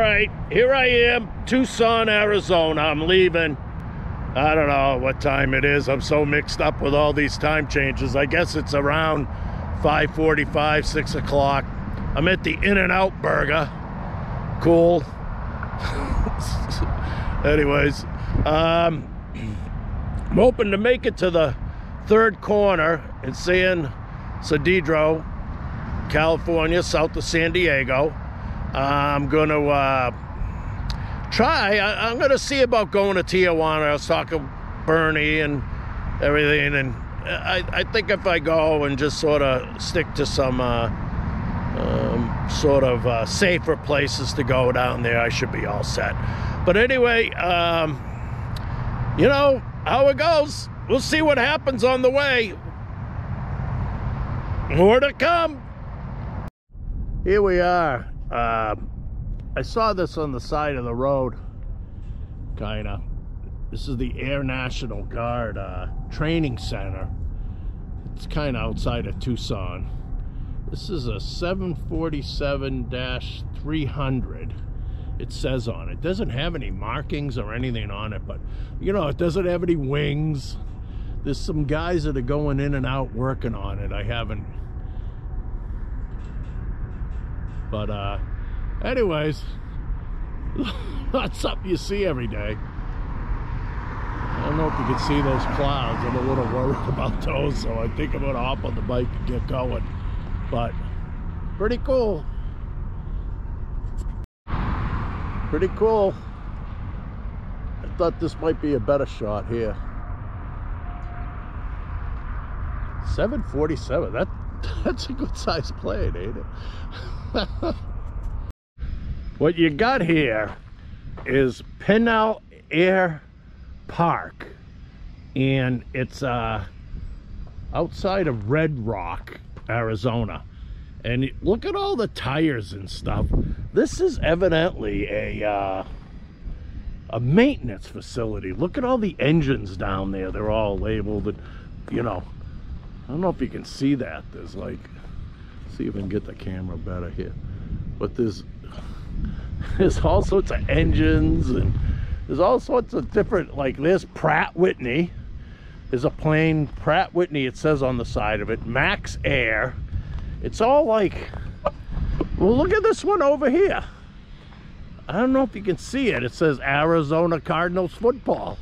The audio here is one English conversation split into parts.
right, here I am, Tucson, Arizona. I'm leaving. I don't know what time it is. I'm so mixed up with all these time changes. I guess it's around 5:45, 6 o'clock. I'm at the In-N-Out Burger. Cool. Anyways, I'm hoping to make it to the third corner in San Cedro, California, south of San Diego. I'm going to I'm going to see about going to Tijuana. I was talking to Bernie and everything, and I think if I go and just sort of stick to some safer places to go down there, I should be all set. But anyway, you know how it goes. We'll see what happens on the way. More to come. Here we are. I saw this on the side of the road, kinda. This is the Air National Guard training center. It's kind of outside of Tucson. This is a 747-300. It says on it. It doesn't have any markings or anything on it, but you know, it doesn't have any wings. There's some guys that are going in and out working on it. I haven't. But anyways, not something you see every day. I don't know if you can see those clouds. I'm a little worried about those, so I think I'm gonna hop on the bike and get going. But pretty cool. Pretty cool. I thought this might be a better shot here. 747. That's a good sized plane, ain't it? What you got here is Pinal Air Park, and it's outside of Red Rock, Arizona. And look at all the tires and stuff. This is evidently a maintenance facility. Look at all the engines down there. They're all labeled, and you know, I don't know if you can see that. There's like, see if I can get the camera better here. But there's all sorts of engines, and there's all sorts of different, like there's Pratt Whitney. There's a plane, Pratt Whitney, it says on the side of it, Max Air. It's all like, well, look at this one over here. I don't know if you can see it. It says Arizona Cardinals football.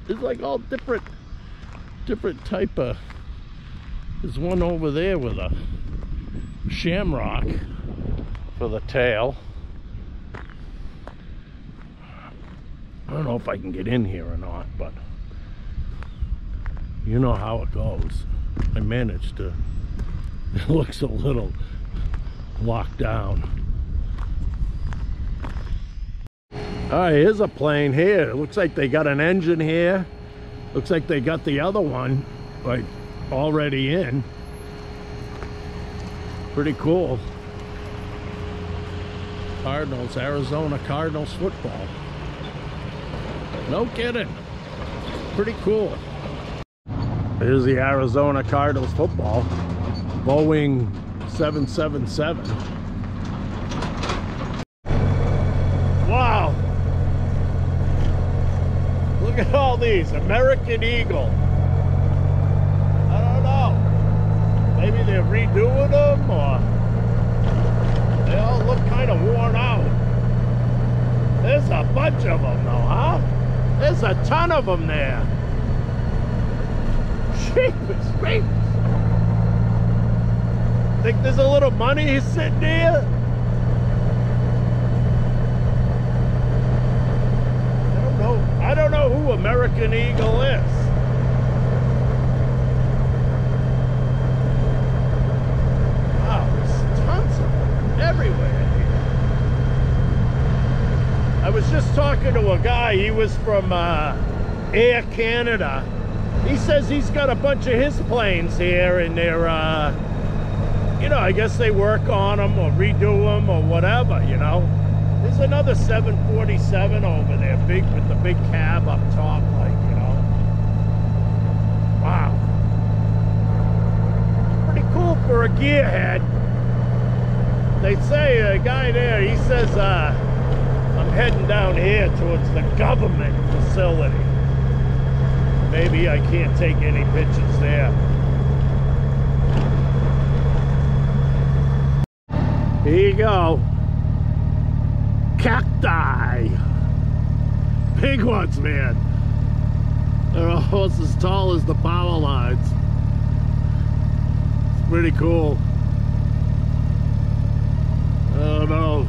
It's like all different type of, there's one over there with a shamrock for the tail. I don't know if I can get in here or not, but you know how it goes. I managed to. It looks a little locked down. All right, here's a plane here. It looks like they got an engine here. Looks like they got the other one like already in. Pretty cool. Cardinals, Arizona Cardinals football. No kidding. Pretty cool. Here's the Arizona Cardinals football. Boeing 777. Wow. Look at all these. American Eagle. I don't know. Maybe they're redoing them, or they all look kind of worn out. There's a bunch of them though, huh? There's a ton of them there. Jeepers creepers. Think there's a little money sitting there? I don't know who American Eagle is. Wow, there's tons of them everywhere here. I was just talking to a guy. He was from Air Canada. He says he's got a bunch of his planes here, and they're, you know, I guess they work on them or redo them or whatever, you know. There's another 747 over there, big, with the big cab up top, like, you know. Wow. Pretty cool for a gearhead. They say a guy there, he says I'm heading down here towards the government facility. Maybe I can't take any pictures there. Here you go. Cacti. Big ones, man. They're almost as tall as the power lines. It's pretty cool. Oh no.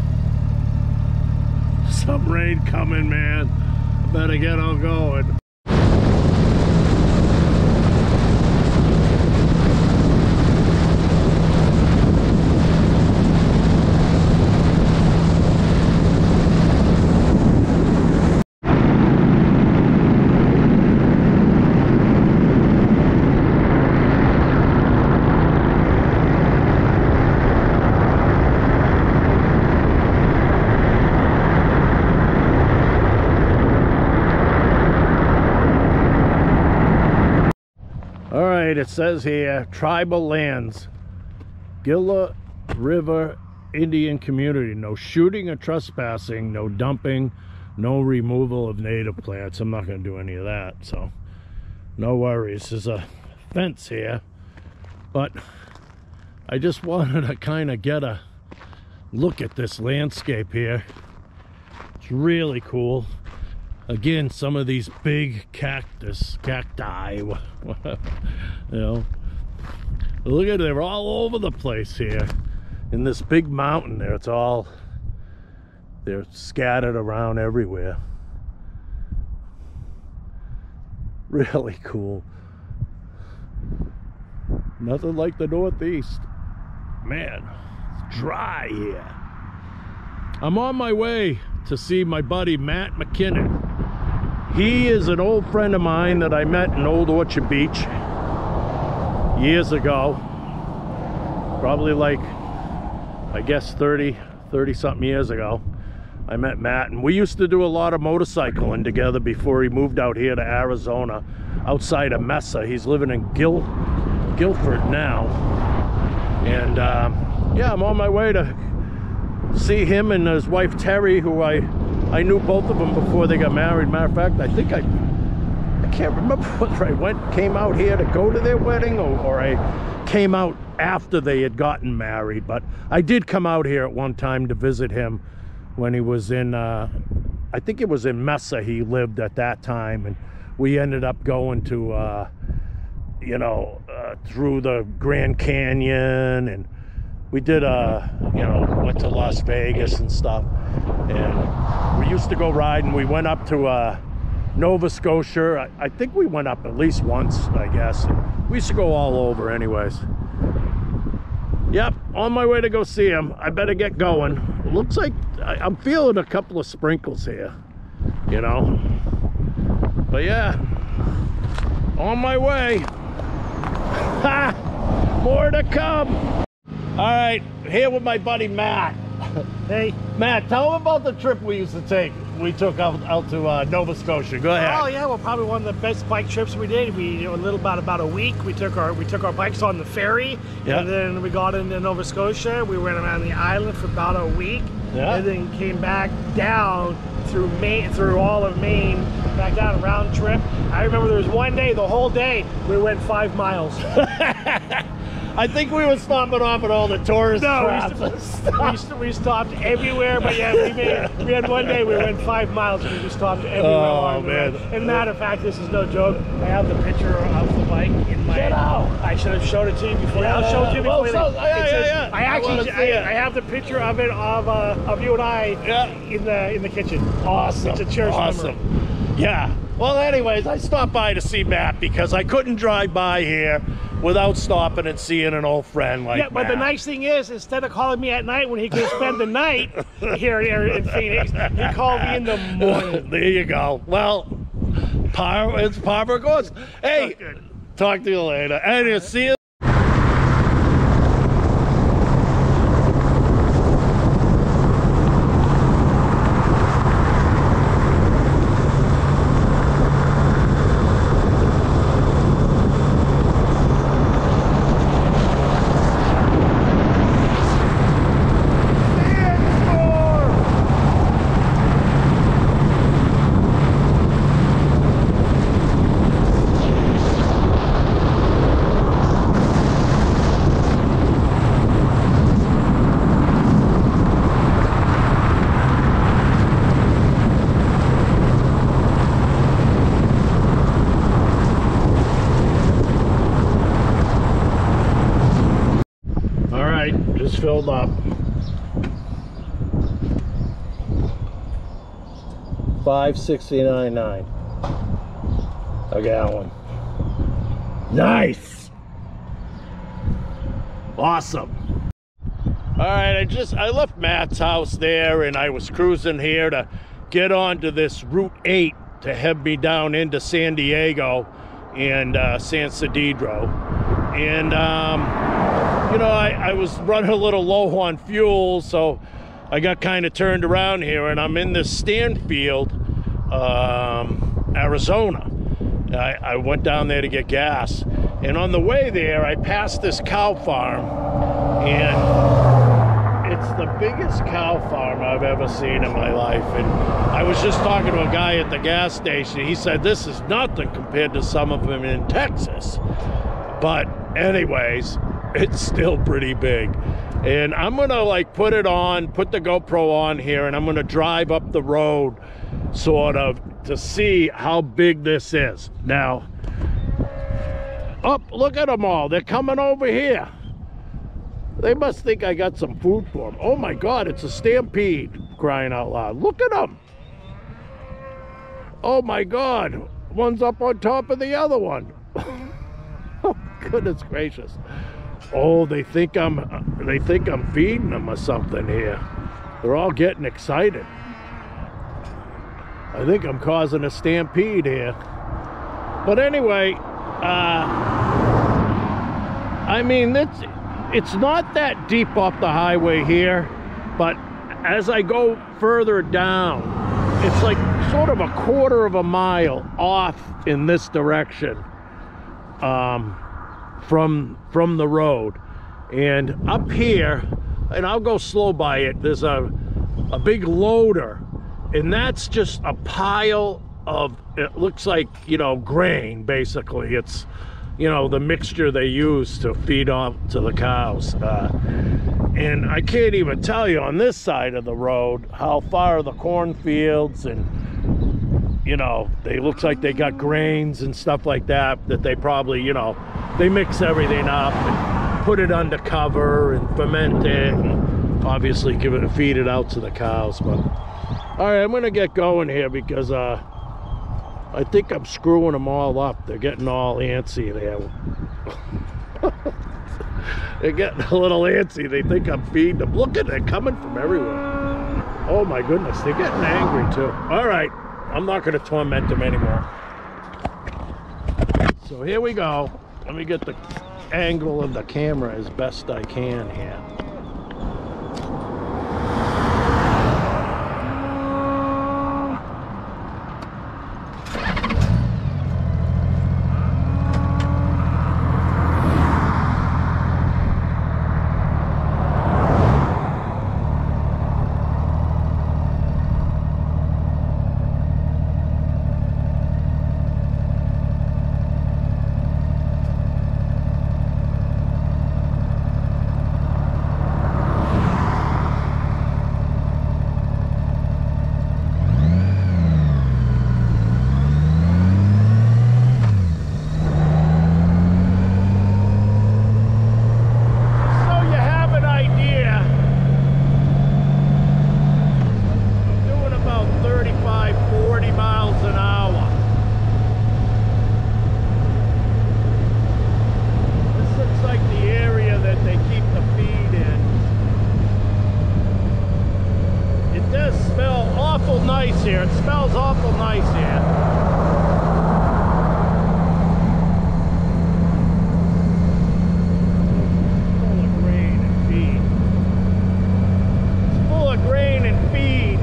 Some rain coming, man. I better get on going. It says here, tribal lands, Gila River Indian community. No shooting or trespassing, no dumping, no removal of native plants. I'm not going to do any of that, so no worries. There's a fence here, but I just wanted to kind of get a look at this landscape here. It's really cool. Again, some of these big cacti, you know. Look at it, they're all over the place here. In this big mountain there, they're scattered around everywhere. Really cool. Nothing like the Northeast. Man, it's dry here. I'm on my way to see my buddy Matt McKinnon. He is an old friend of mine that I met in Old Orchard Beach years ago. Probably like, I guess 30 something years ago. I met Matt, and we used to do a lot of motorcycling together before he moved out here to Arizona, outside of Mesa. He's living in Guilford now. And yeah, I'm on my way to see him and his wife Terry, who I knew both of them before they got married. Matter of fact, I think I can't remember whether I came out here to go to their wedding or I came out after they had gotten married, but I did come out here at one time to visit him when he was in I think it was in Mesa he lived at that time, and we ended up going to you know, through the Grand Canyon, and we did you know, went to Las Vegas and stuff, and we used to go riding. We went up to Nova Scotia. I think we went up at least once, I guess. We used to go all over anyways. Yep, on my way to go see him. I better get going. It looks like I'm feeling a couple of sprinkles here, you know. But yeah, on my way. Ha! More to come. All right, here with my buddy Matt. Hey, Matt, tell him about the trip we used to take. We took out to Nova Scotia. Go ahead. Oh yeah, well, probably one of the best bike trips we did. We about a week. We took our bikes on the ferry, yep. And then we got into Nova Scotia. We went around the island for about a week, yeah. And then came back down through Maine, through all of Maine, back down a round trip. I remember there was one day, the whole day, we went 5 miles. I think we were stopping off at all the tourist traps. We stopped everywhere, but yeah, we had one day we went 5 miles and we stopped everywhere along the way. And matter of fact, this is no joke. I have the picture of the bike in my. I should have showed it to you before. Yeah. I'll show it to you before. Yeah. I have the picture of it of you and I in the kitchen. Awesome. It's a cherished memory. Yeah. Well, anyways, I stopped by to see Matt because I couldn't drive by here without stopping and seeing an old friend like Matt. But the nice thing is, instead of calling me at night when he could spend the night here in Phoenix, he called me in the morning. There you go. Well, it's par for course. Hey, talk to you later. And see you. filled up. 569.9 a gallon. Nice. Awesome. All right, I left Matt's house there, and I was cruising here to get onto this Route 8 to head me down into San Diego and San Cedillo. And you know, I was running a little low on fuel, so I got kind of turned around here, and I'm in this Stanfield, Arizona. I went down there to get gas, and on the way there I passed this cow farm, and it's the biggest cow farm I've ever seen in my life. And I was just talking to a guy at the gas station. He said this is nothing compared to some of them in Texas, but anyways, it's still pretty big. And I'm gonna like put the GoPro on here, and I'm gonna drive up the road sort of to see how big this is. Now, look at them all. They're coming over here. They must think I got some food for them. Oh my God, it's a stampede, crying out loud. Look at them. Oh my God, one's up on top of the other one. Oh, goodness gracious. Oh, they think I'm feeding them or something here. They're all getting excited. I think I'm causing a stampede here. But anyway, I mean, it's not that deep off the highway here, but as I go further down, it's like sort of a quarter of a mile off in this direction from the road. And up here, and I'll go slow by it, there's a big loader, and that's just a pile of, it looks like, you know, grain, basically. It's, you know, the mixture they use to feed off to the cows. And I can't even tell you on this side of the road how far the cornfields, and, you know, they looks like they got grains and stuff like that they probably, you know, they mix everything up and put it under cover and ferment it, and obviously feed it out to the cows. But all right, I'm gonna get going here because I think I'm screwing them all up. They're getting all antsy there. They're getting a little antsy. They think I'm feeding them. Look at it, coming from everywhere. Oh my goodness, they're getting angry too. All right, I'm not gonna torment them anymore. So here we go. Let me get the angle of the camera as best I can here. Here. It smells awful nice here. Full of grain and feed. It's full of grain and feed.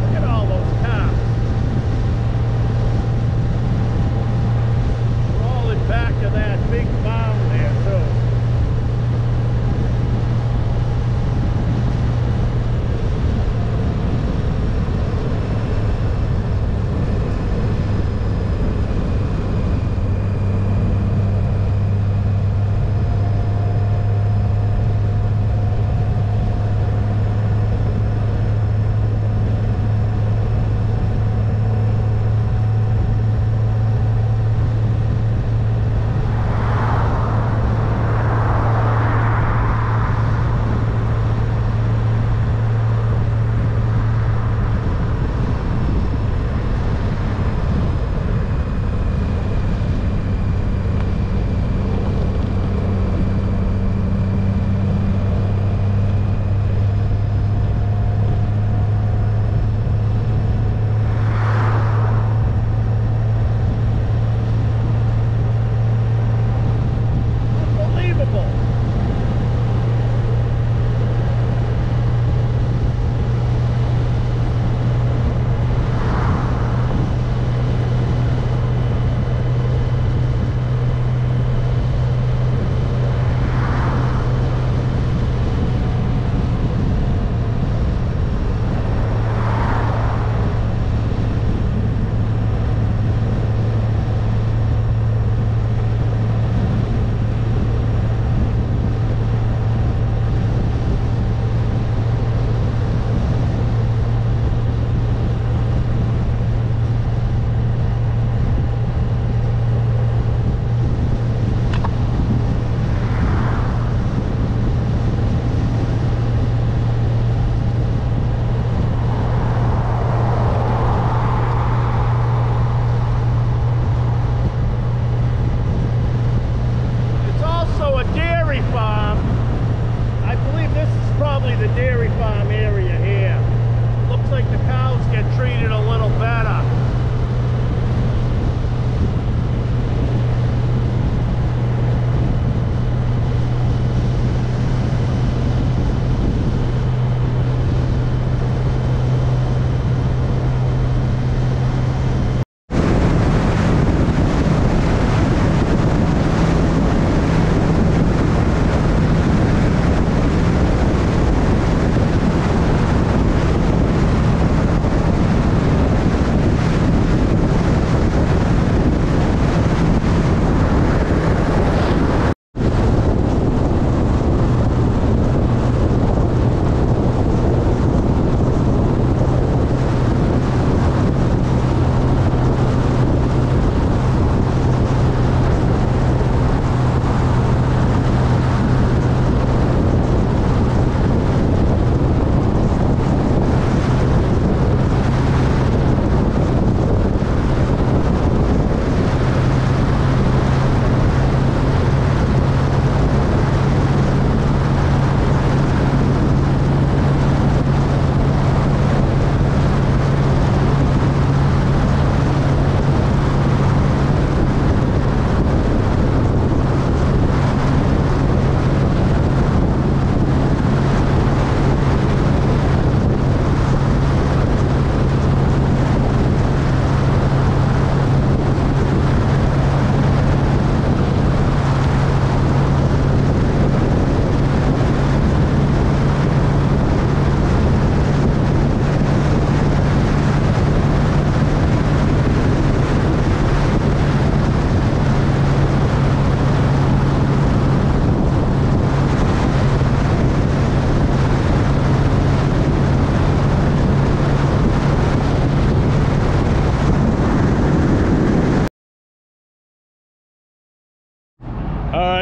Look at all those cows.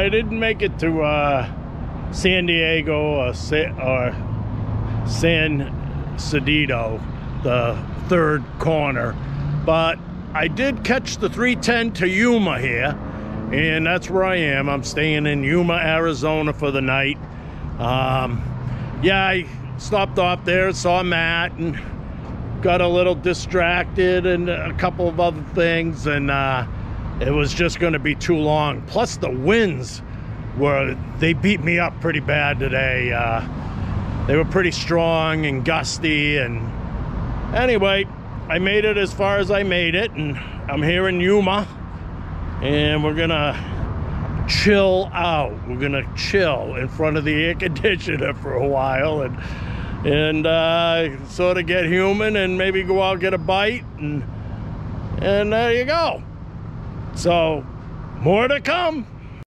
I didn't make it to San Diego or San Cedito, the third corner, but I did catch the 310 to Yuma here, and that's where I am. I'm staying in Yuma, Arizona for the night. Yeah, I stopped off there, saw Matt, and got a little distracted and a couple of other things, and it was just going to be too long. Plus the winds they beat me up pretty bad today. They were pretty strong and gusty, and anyway, I made it as far as I made it, and I'm here in Yuma, and we're gonna chill out. We're gonna chill in front of the air conditioner for a while, and sort of get human, and maybe go out and get a bite, and there you go. So more to come.